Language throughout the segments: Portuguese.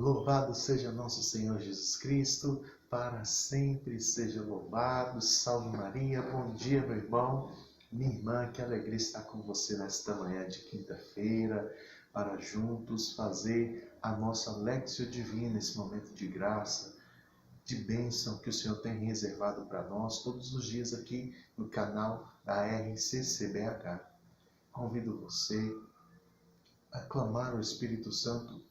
Louvado seja nosso Senhor Jesus Cristo, para sempre seja louvado. Salve Maria, bom dia meu irmão, minha irmã, que alegria estar com você nesta manhã de quinta-feira, para juntos fazer a nossa Lectio Divina, esse momento de graça, de bênção que o Senhor tem reservado para nós todos os dias aqui no canal da RCCBH. Convido você a clamar o Espírito Santo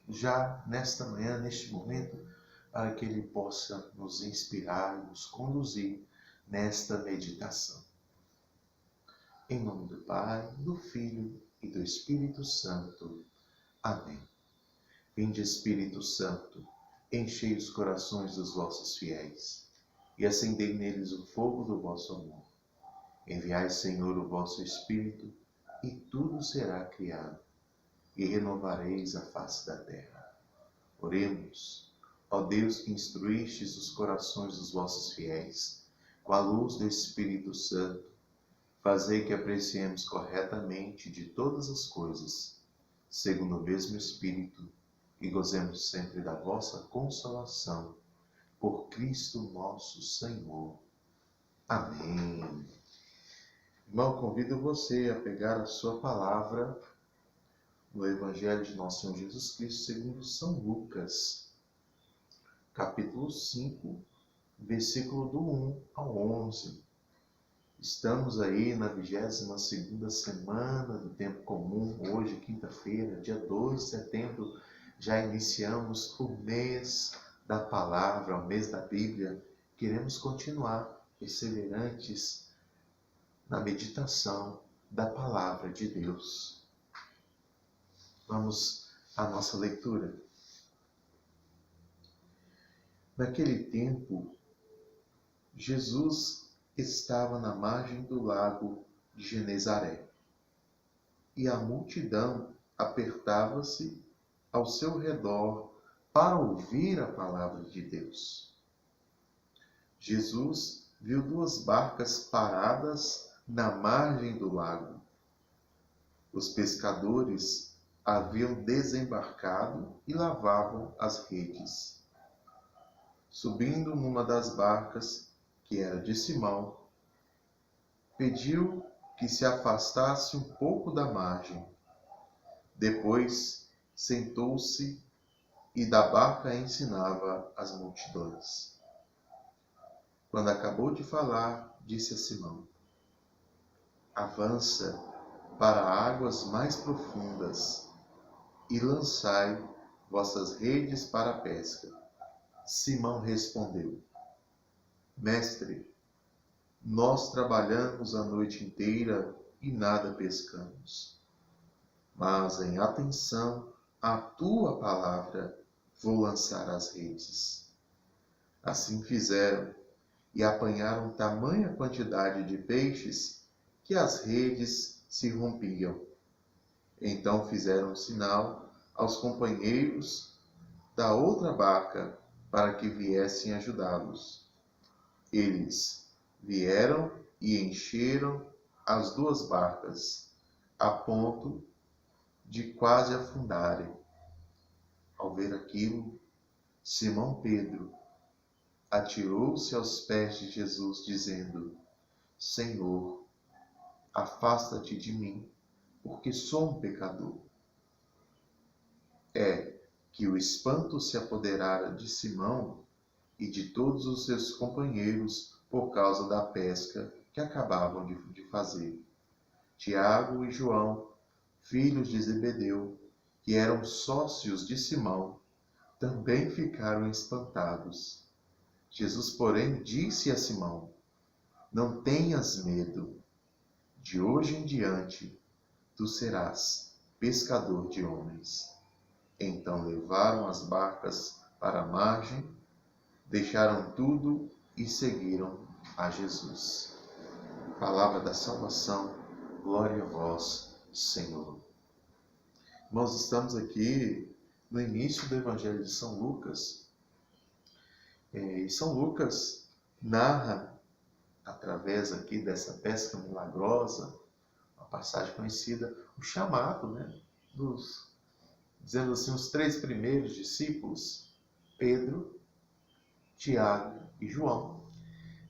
já nesta manhã, neste momento, para que Ele possa nos inspirar e nos conduzir nesta meditação. Em nome do Pai, do Filho e do Espírito Santo. Amém. Vinde, Espírito Santo, enchei os corações dos vossos fiéis e acendei neles o fogo do vosso amor. Enviai, Senhor, o vosso Espírito, e tudo será criado, e renovareis a face da terra. Oremos. Ó Deus, que instruístes os corações dos vossos fiéis com a luz do Espírito Santo, fazei que apreciemos corretamente de todas as coisas, segundo o mesmo Espírito, e gozemos sempre da vossa consolação. Por Cristo nosso Senhor. Amém. Irmão, convido você a pegar a sua palavra no Evangelho de nosso Senhor Jesus Cristo segundo São Lucas, capítulo 5, versículo do 1 ao 11. Estamos aí na 22ª semana do tempo comum, hoje, quinta-feira, dia 2 de setembro, já iniciamos o mês da palavra, o mês da Bíblia. Queremos continuar perseverantes na meditação da palavra de Deus. Vamos à nossa leitura. Naquele tempo, Jesus estava na margem do lago de Genezaré, e a multidão apertava-se ao seu redor para ouvir a palavra de Deus. Jesus viu 2 barcas paradas na margem do lago. Os pescadores haviam desembarcado e lavavam as redes. Subindo numa das barcas, que era de Simão, pediu que se afastasse um pouco da margem. Depois sentou-se e da barca ensinava as multidões. Quando acabou de falar, disse a Simão: avança para águas mais profundas e lançai vossas redes para a pesca. Simão respondeu: Mestre, nós trabalhamos a noite inteira e nada pescamos. Mas em atenção à tua palavra vou lançar as redes. Assim fizeram e apanharam tamanha quantidade de peixes que as redes se rompiam. Então fizeram sinal aos companheiros da outra barca para que viessem ajudá-los. Eles vieram e encheram as 2 barcas, a ponto de quase afundarem. Ao ver aquilo, Simão Pedro atirou-se aos pés de Jesus, dizendo: Senhor, afasta-te de mim, porque sou um pecador. É que o espanto se apoderara de Simão e de todos os seus companheiros por causa da pesca que acabavam de fazer. Tiago e João, filhos de Zebedeu, que eram sócios de Simão, também ficaram espantados. Jesus, porém, disse a Simão: não tenhas medo. De hoje em diante, tu serás pescador de homens. Então levaram as barcas para a margem, deixaram tudo e seguiram a Jesus. Palavra da salvação, glória a vós, Senhor. Nós estamos aqui no início do Evangelho de São Lucas. E São Lucas narra, através aqui dessa pesca milagrosa, uma passagem conhecida, o chamado, dizemos assim, os 3 primeiros discípulos, Pedro, Tiago e João,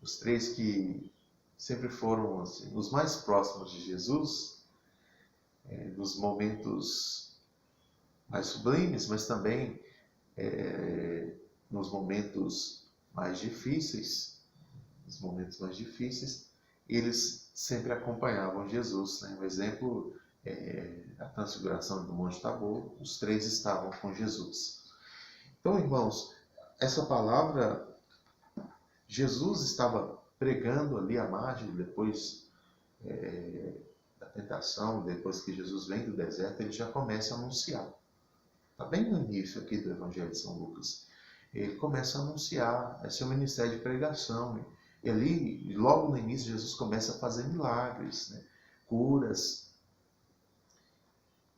os 3 que sempre foram assim, os mais próximos de Jesus, nos momentos mais sublimes, mas também nos momentos mais difíceis, eles sempre acompanhavam Jesus, né? Um exemplo é a transfiguração do Monte Tabor, os 3 estavam com Jesus. Então, irmãos, essa palavra, Jesus estava pregando ali à margem, depois da tentação, depois que Jesus vem do deserto, ele já começa a anunciar. Está bem no início aqui do Evangelho de São Lucas. Ele começa a anunciar, é seu ministério de pregação. E ali, logo no início, Jesus começa a fazer milagres, né? Curas.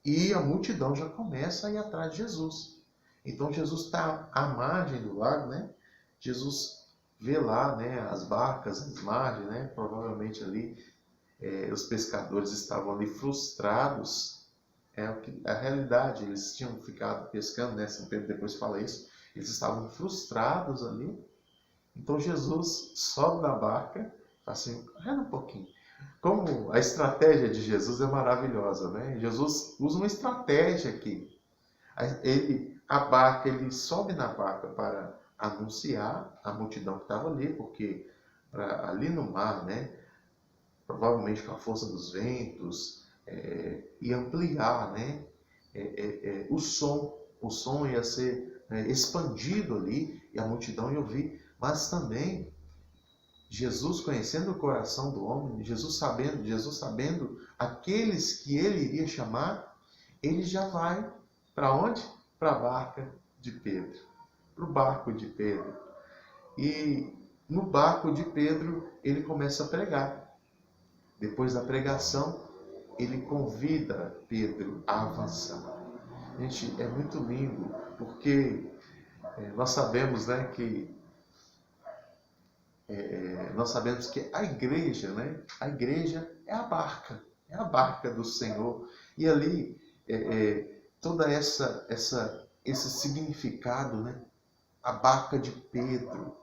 E a multidão já começa a ir atrás de Jesus. Então Jesus está à margem do lago, né? Jesus vê lá, né, as barcas, as margens, né? Provavelmente ali os pescadores estavam ali frustrados. É a realidade, eles tinham ficado pescando, né? São Pedro depois fala isso. Eles estavam frustrados ali. Então Jesus sobe na barca e fala assim, renda um pouquinho. Como a estratégia de Jesus é maravilhosa, né? Jesus usa uma estratégia aqui. Ele sobe na barca para anunciar a multidão que estava ali, porque ali no mar, né? Provavelmente com a força dos ventos, e ampliar, né? O som ia ser expandido ali e a multidão ia ouvir, mas também Jesus conhecendo o coração do homem, Jesus sabendo aqueles que ele iria chamar, ele já vai para onde? Para a barca de Pedro, para o barco de Pedro. E no barco de Pedro ele começa a pregar. Depois da pregação, ele convida Pedro a avançar. Gente, é muito lindo, porque nós sabemos, né, que a igreja, né, a igreja é a barca do Senhor. E ali, toda esse significado, né, a barca de Pedro.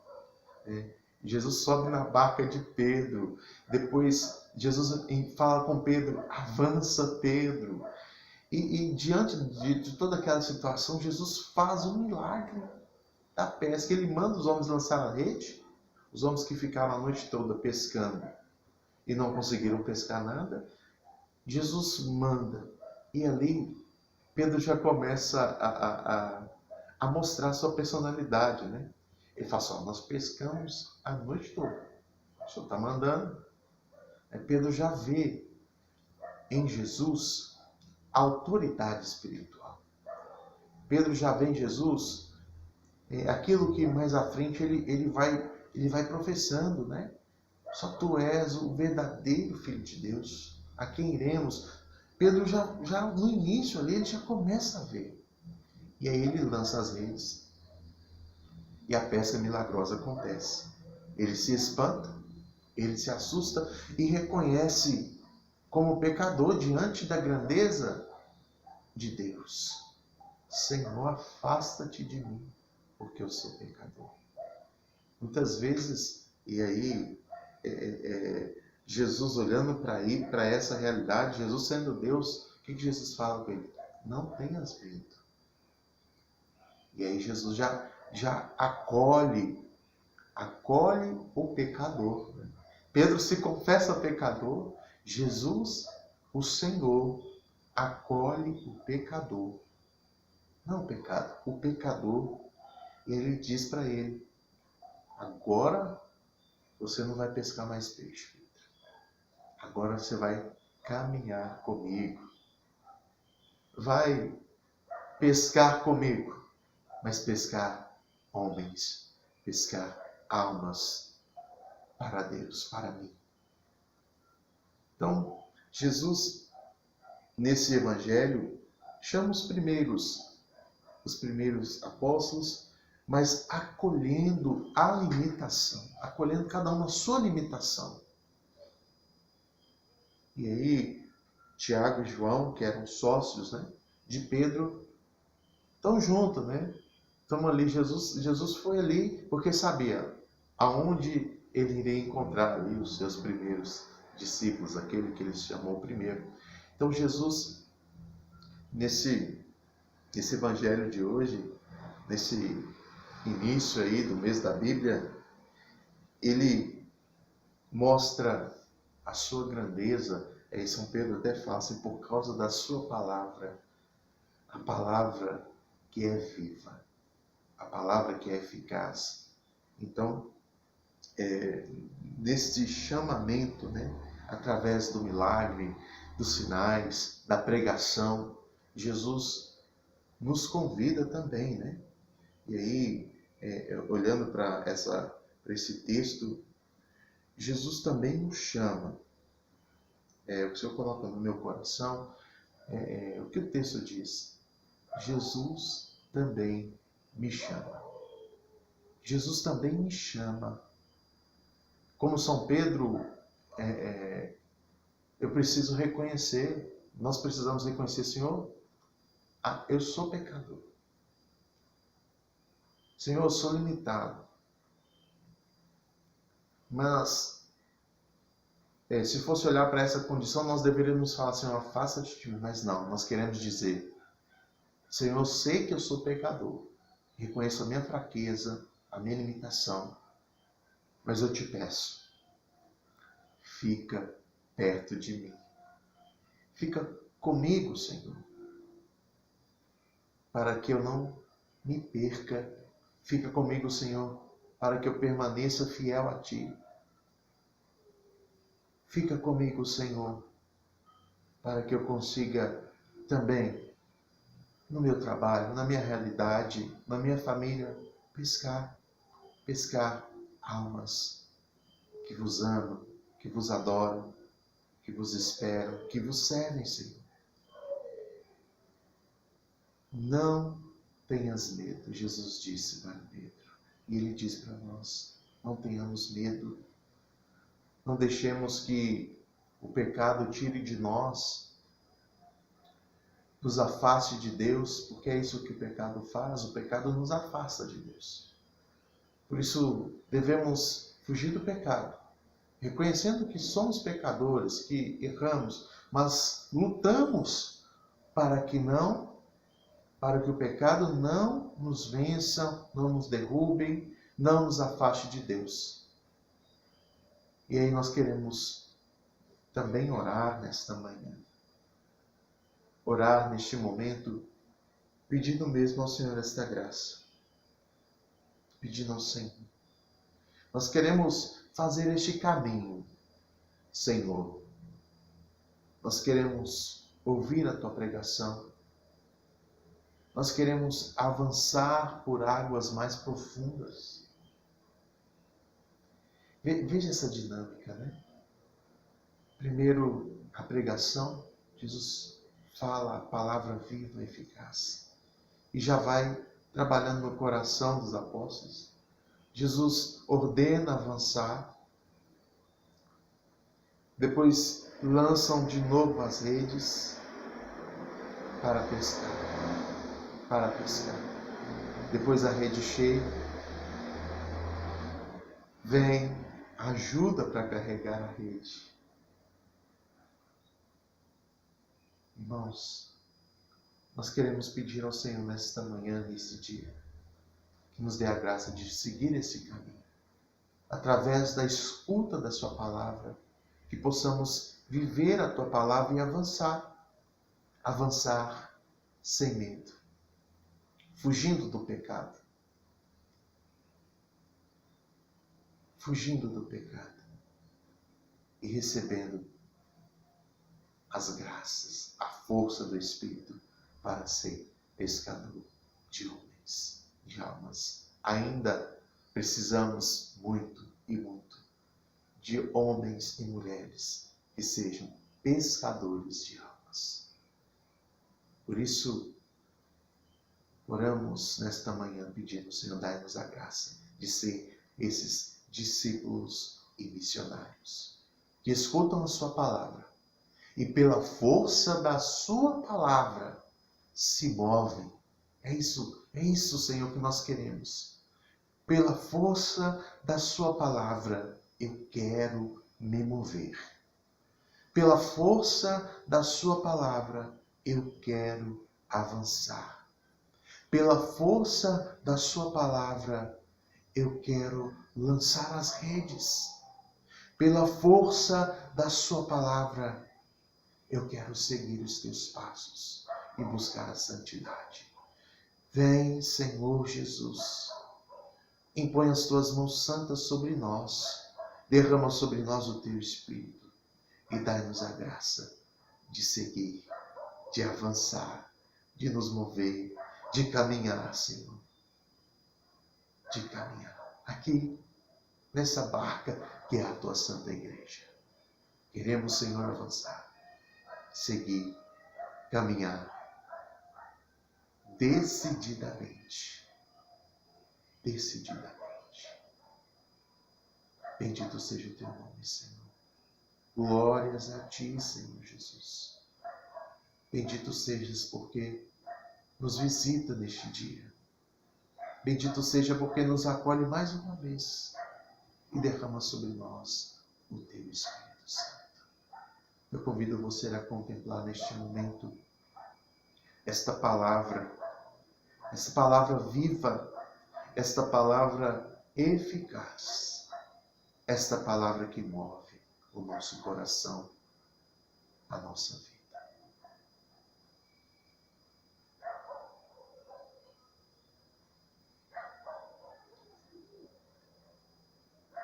Jesus sobe na barca de Pedro. Depois, Jesus fala com Pedro, avança Pedro. E diante de toda aquela situação, Jesus faz um milagre da pesca. Ele manda os homens lançar a rede. Os homens que ficaram a noite toda pescando e não conseguiram pescar nada, Jesus manda. E ali, Pedro já começa a mostrar sua personalidade, né? Ele fala assim, nós pescamos a noite toda. O Senhor está mandando. Pedro já vê em Jesus a autoridade espiritual. Pedro já vê em Jesus aquilo que mais à frente ele vai professando, né? Só tu és o verdadeiro Filho de Deus. A quem iremos? Pedro já no início ali, ele já começa a ver. E aí ele lança as redes. E a pesca milagrosa acontece. Ele se espanta, ele se assusta e reconhece como pecador diante da grandeza de Deus. Senhor, afasta-te de mim, porque eu sou pecador. Muitas vezes, e aí, Jesus olhando para essa realidade, Jesus sendo Deus, o que Jesus fala com ele? Não tenhas medo. E aí Jesus já acolhe o pecador. Pedro se confessa pecador, Jesus, o Senhor, acolhe o pecador. Não o pecado, o pecador. E ele diz para ele, agora você não vai pescar mais peixe, Pedro. Agora você vai caminhar comigo. Vai pescar comigo, mas pescar homens, pescar almas para Deus, para mim. Então, Jesus, nesse evangelho, chama os primeiros apóstolos, mas acolhendo a limitação, acolhendo cada um na sua limitação. E aí, Tiago e João, que eram sócios, né, de Pedro, estão juntos, né? Estamos ali, Jesus foi ali porque sabia aonde ele iria encontrar ali os seus primeiros discípulos, aquele que ele chamou primeiro. Então Jesus, nesse evangelho de hoje, nesse início aí do mês da Bíblia, ele mostra a sua grandeza. Aí São Pedro até fala assim, por causa da sua palavra, a palavra que é viva, a palavra que é eficaz. Então, neste chamamento, né, através do milagre, dos sinais, da pregação, Jesus nos convida também, né? E aí, olhando para esse texto, Jesus também nos chama. O Senhor coloca no meu coração o que o texto diz. Jesus também me chama. Jesus também me chama. Como São Pedro, eu preciso reconhecer, nós precisamos reconhecer, Senhor, eu sou pecador. Senhor, eu sou limitado. Mas, se fosse olhar para essa condição, nós deveríamos falar, Senhor, afasta-te de mim. Mas não, nós queremos dizer, Senhor, eu sei que eu sou pecador. Reconheço a minha fraqueza, a minha limitação. Mas eu te peço, fica perto de mim. Fica comigo, Senhor, para que eu não me perca. Fica comigo, Senhor, para que eu permaneça fiel a Ti. Fica comigo, Senhor, para que eu consiga também, no meu trabalho, na minha realidade, na minha família, pescar almas que vos amam, que vos adoram, que vos esperam, que vos servem, Senhor. Não tenhas medo, Jesus disse para Pedro. E ele diz para nós, não tenhamos medo. Não deixemos que o pecado tire de nós, nos afaste de Deus, porque é isso que o pecado faz. O pecado nos afasta de Deus. Por isso, devemos fugir do pecado, reconhecendo que somos pecadores, que erramos, mas lutamos para que o pecado não nos vença, não nos derrube, não nos afaste de Deus. E aí nós queremos também orar nesta manhã. Orar neste momento, pedindo mesmo ao Senhor esta graça. Pedindo ao Senhor. Nós queremos fazer este caminho, Senhor. Nós queremos ouvir a Tua pregação. Nós queremos avançar por águas mais profundas. Veja essa dinâmica, né? Primeiro, a pregação, Jesus fala a palavra viva e eficaz. E já vai trabalhando no coração dos apóstolos. Jesus ordena avançar. Depois lançam de novo as redes para pescar. Depois a rede cheia. Vem ajuda para carregar a rede. Irmãos, nós queremos pedir ao Senhor nesta manhã, neste dia, que nos dê a graça de seguir esse caminho, através da escuta da Sua palavra, que possamos viver a Tua palavra e avançar sem medo, fugindo do pecado, e recebendo as graças, a força do Espírito para ser pescador de homens, de almas. Ainda precisamos muito e muito de homens e mulheres que sejam pescadores de almas. Por isso, oramos nesta manhã pedindo, Senhor, dai-nos a graça de ser esses discípulos e missionários que escutam a Sua palavra e pela força da Sua palavra se movem, É isso, Senhor, que nós queremos. Pela força da sua palavra, eu quero me mover. Pela força da sua palavra, eu quero avançar. Pela força da sua palavra, eu quero lançar as redes. Pela força da sua palavra, eu quero seguir os teus passos e buscar a santidade. Vem, Senhor Jesus, impõe as tuas mãos santas sobre nós, derrama sobre nós o teu Espírito e dai-nos a graça de seguir, de avançar, de nos mover, de caminhar, Senhor. De caminhar aqui, nessa barca que é a tua Santa Igreja. Queremos, Senhor, avançar, seguir, caminhar decididamente. Decididamente. Bendito seja o teu nome, Senhor. Glórias a ti, Senhor Jesus. Bendito sejas porque nos visita neste dia. Bendito seja porque nos acolhe mais uma vez e derrama sobre nós o teu Espírito Santo. Eu convido você a contemplar neste momento esta palavra viva, esta palavra eficaz, esta palavra que move o nosso coração, a nossa vida.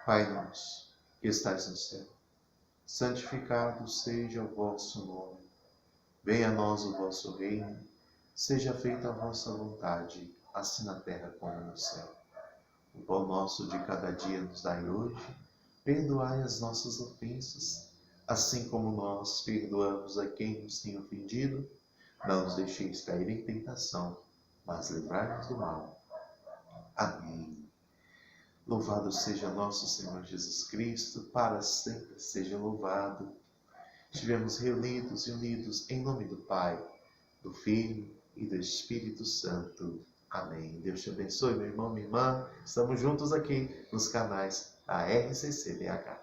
Pai nosso, que estais no céu, santificado seja o vosso nome. Venha a nós o vosso reino, seja feita a vossa vontade, assim na terra como no céu. O pão nosso de cada dia nos dai hoje, perdoai as nossas ofensas, assim como nós perdoamos a quem nos tem ofendido. Não nos deixeis cair em tentação, mas livrai-nos do mal. Amém. Louvado seja nosso Senhor Jesus Cristo, para sempre seja louvado. Estivemos reunidos e unidos em nome do Pai, do Filho e do Espírito Santo. Amém. Deus te abençoe, meu irmão, minha irmã. Estamos juntos aqui nos canais da RCC BH.